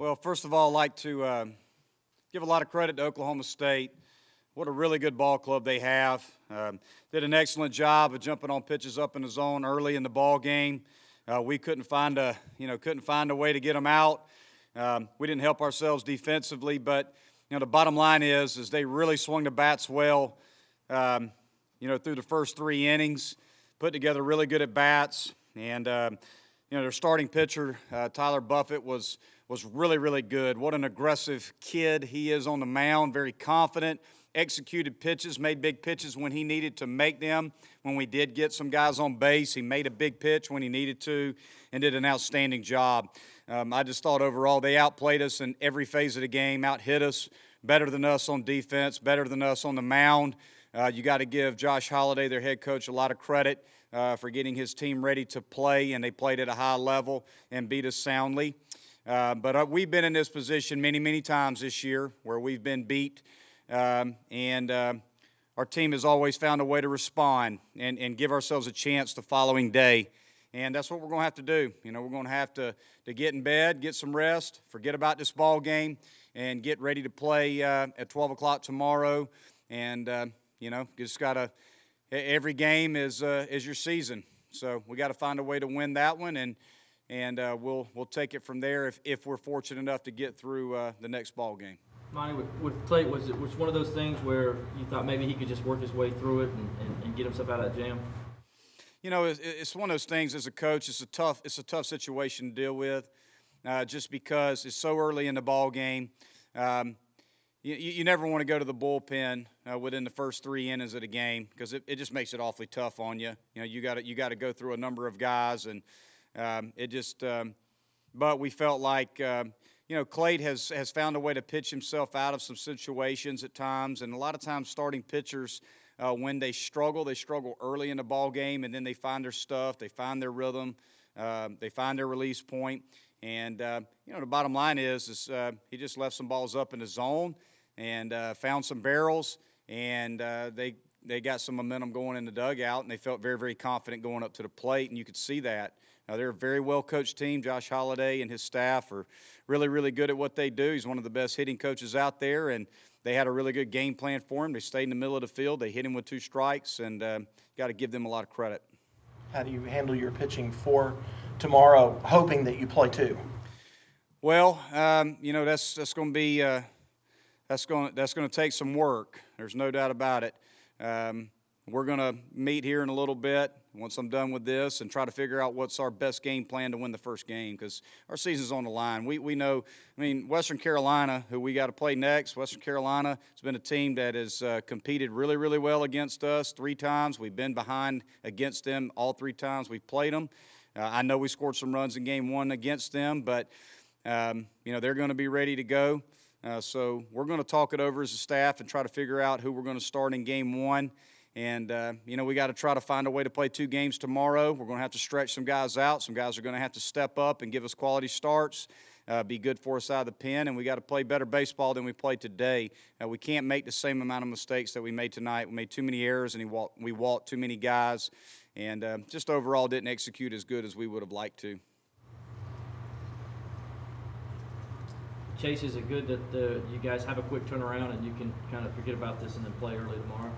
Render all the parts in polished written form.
Well, first of all, I'd like to give a lot of credit to Oklahoma State. What a really good ball club they have. Did an excellent job of jumping on pitches up in the zone early in the ball game. We couldn't find a way to get them out. We didn't help ourselves defensively, but the bottom line is they really swung the bats well. Through the first 3 innings, put together really good at bats, and their starting pitcher Tyler Buffett was really, really good. What an aggressive kid he is on the mound, very confident, executed pitches, made big pitches when he needed to make them. When we did get some guys on base, he made a big pitch when he needed to and did an outstanding job. I just thought overall they outplayed us in every phase of the game, out-hit us, better than us on defense, better than us on the mound. You got to give Josh Holliday, their head coach, a lot of credit for getting his team ready to play, and they played at a high level and beat us soundly. But we've been in this position many, many times this year where we've been beat, and our team has always found a way to respond and give ourselves a chance the following day. And that's what we're going to have to do. We're going to have to get in bed, get some rest, forget about this ball game, and get ready to play at 12 o'clock tomorrow. And, just got to – every game is your season. So we got to find a way to win that one, and we'll take it from there if we're fortunate enough to get through the next ball game. Monty, with Clay, was it one of those things where you thought maybe he could just work his way through it and get himself out of that jam? It's one of those things as a coach. It's a tough situation to deal with, just because it's so early in the ball game. You never want to go to the bullpen within the first 3 innings of the game because it just makes it awfully tough on you. You got to go through a number of guys, and but we felt like Clay has found a way to pitch himself out of some situations at times, and a lot of times starting pitchers. When they struggle early in the ball game, and then they find their stuff, they find their rhythm, they find their release point. And, the bottom line is he just left some balls up in the zone and found some barrels, and they got some momentum going in the dugout, and they felt very, very confident going up to the plate, and you could see that. They're a very well-coached team. Josh Holliday and his staff are really, really good at what they do. He's one of the best hitting coaches out there, and they had a really good game plan for him. They stayed in the middle of the field. They hit him with 2 strikes, and got to give them a lot of credit. How do you handle your pitching for tomorrow, hoping that you play 2? Well, that's going to be that's going to take some work. There's no doubt about it. We're going to meet here in a little bit once I'm done with this and try to figure out what's our best game plan to win the first game because our season's on the line. We know, Western Carolina, who we got to play next, Western Carolina has been a team that has competed really, really well against us 3 times. We've been behind against them all 3 times we've played them. I know we scored some runs in game 1 against them, but, they're going to be ready to go. So we're going to talk it over as a staff and try to figure out who we're going to start in game 1. And, we got to try to find a way to play 2 games tomorrow. We're going to have to stretch some guys out. Some guys are going to have to step up and give us quality starts, be good for us out of the pen, and we got to play better baseball than we played today. We can't make the same amount of mistakes that we made tonight. We made too many errors, and we walked too many guys, and just overall didn't execute as good as we would have liked to. Chase, is it good that you guys have a quick turnaround and you can kind of forget about this and then play early tomorrow?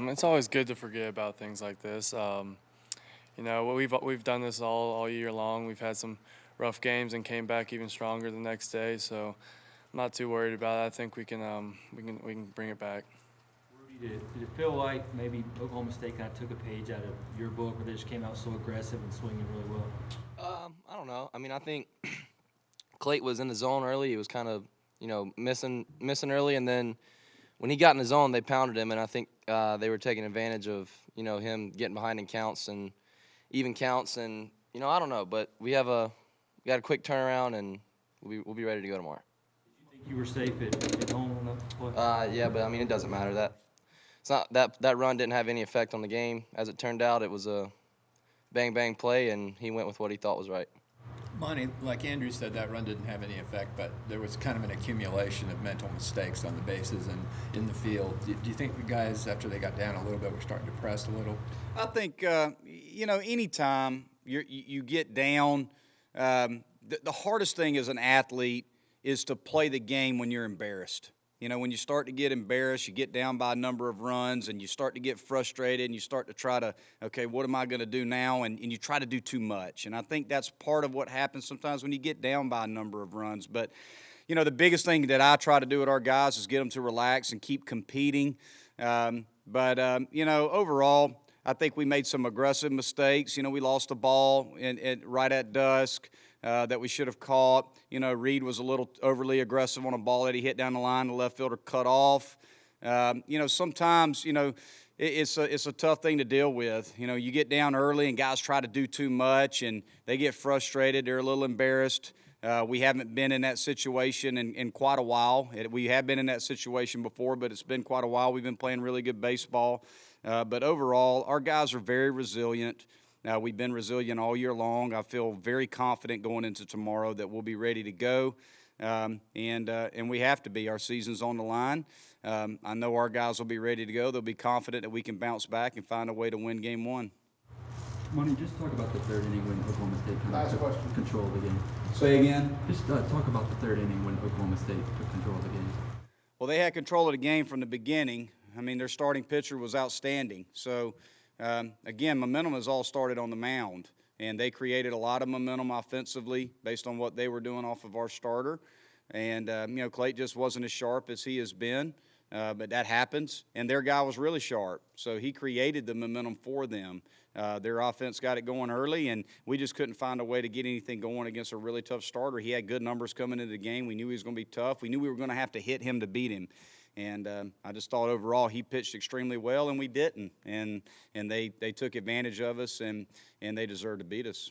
It's always good to forget about things like this. We've done this all year long. We've had some rough games and came back even stronger the next day. So I'm not too worried about it. I think we can bring it back. Rudy, did it feel like maybe Oklahoma State kind of took a page out of your book, where they just came out so aggressive and swinging really well? I don't know. I think Clayton was in the zone early. He was kind of missing early, and then when he got in the zone, they pounded him, and I think they were taking advantage of, him getting behind in counts and even counts. And, I don't know. But we got a quick turnaround, and we'll be ready to go tomorrow. Did you think you were safe at home on that play? Yeah, but, it doesn't matter. It's not that run didn't have any effect on the game. As it turned out, it was a bang-bang play, and he went with what he thought was right. Monty, like Andrew said, that run didn't have any effect, but there was kind of an accumulation of mental mistakes on the bases and in the field. Do you think the guys, after they got down a little bit, were starting to press a little? I think, anytime you get down, the hardest thing as an athlete is to play the game when you're embarrassed. You know, when you start to get embarrassed, you get down by a number of runs, and you start to get frustrated, and you start to try to, okay, what am I going to do now? And you try to do too much. And I think that's part of what happens sometimes when you get down by a number of runs. But, you know, the biggest thing that I try to do with our guys is get them to relax and keep competing. You know, overall, I think we made some aggressive mistakes. You know, we lost the ball right at dusk. That we should have caught. You know, Reed was a little overly aggressive on a ball that he hit down the line. The left fielder cut off. You know, sometimes, you know, it's a tough thing to deal with. You know, you get down early and guys try to do too much and they get frustrated. They're a little embarrassed. We haven't been in that situation in quite a while. We have been in that situation before, but it's been quite a while. We've been playing really good baseball. But overall, our guys are very resilient. We've been resilient all year long. I feel very confident going into tomorrow that we'll be ready to go, and we have to be. Our season's on the line. I know our guys will be ready to go. They'll be confident that we can bounce back and find a way to win Game 1. Monty, just talk about the third inning when Oklahoma State took control of the game. Say again? Just talk about the third inning when Oklahoma State took control of the game. Well, they had control of the game from the beginning. I mean, their starting pitcher was outstanding. So, again, momentum has all started on the mound, and they created a lot of momentum offensively based on what they were doing off of our starter. And, you know, Clayton just wasn't as sharp as he has been, but that happens. And their guy was really sharp, so he created the momentum for them. Their offense got it going early, and we just couldn't find a way to get anything going against a really tough starter. He had good numbers coming into the game. We knew he was going to be tough. We knew we were going to have to hit him to beat him. And I just thought overall he pitched extremely well, and we didn't. And they took advantage of us, and they deserved to beat us.